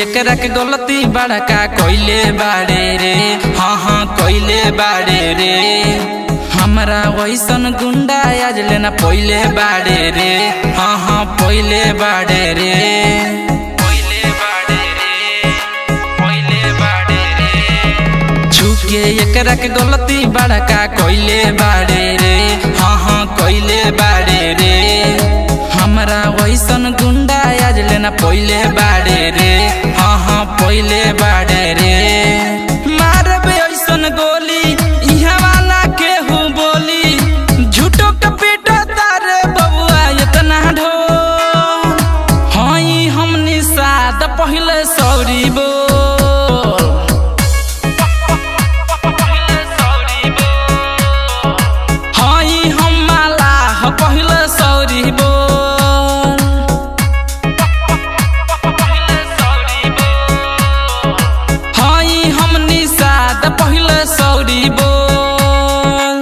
एकरा के गलती बड़का कोइले बाड़े रे। हाँ कोइले बाड़े रे। हमरा वैसन गुंडा आज लेना पहिले बाड़े रे। हाँ पहिले बाड़े रे। छुके एकरा के गलती बड़का कोइले बाड़े रे। हाँ कोइले बाड़े रे। हमरा वैसन गुंडा आज लेना पहिले बाड़े रे। हाँ पहिले बाड़े रे। मारबे ऐसन गोली इहाँ वाला केहू बोली झूठो के पीटो तारे बबुआ इतना ढो। हाँ हमनी साथ पहिले सौरी बोल। हाँ हम माला पहिले सौरी बोल। सौरी बोल। हमनी साथ पहिले सौरी बोल।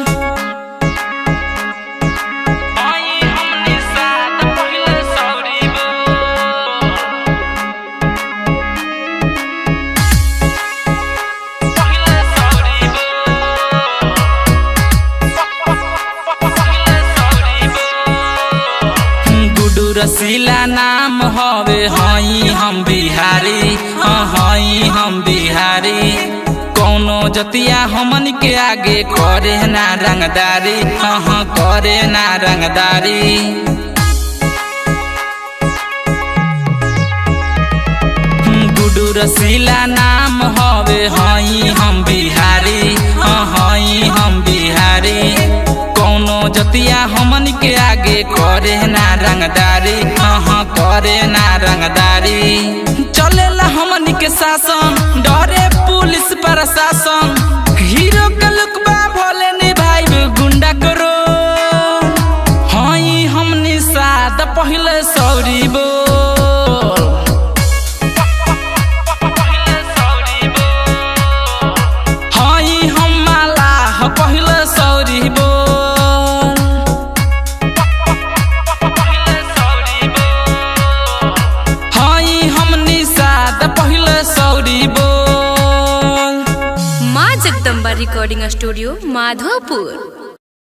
पहिले सौरी बोल। पहिले सौरी बोल। गुडू रसीला नाम हवे हई हम बिहारी। हई हम बिहारी। कौनो जतिया हमन के आगे करे ना रंगदारी। हाँ करे ना रंगदारी। गुडू रसीला नाम हवे हई हम बिहारी। हई हम बिहारी। कौनो जतिया हमन के आगे करे ना रंगदारी। हाँ करे ना रंगदारी। चलेला हमन के शासन डरे पुलिस प्रशासन। हीरो के लुकबा भोले निभाइब गुंडा करो। हाँ हमनी साथ पहिले सौरी बोल। हाँ हम माला पहिले सौरी बोल। हाँ हमनी साथ पहिले सौरी बोल। माँ जगदम्बा रिकॉर्डिंग स्टूडियो माधोपुर।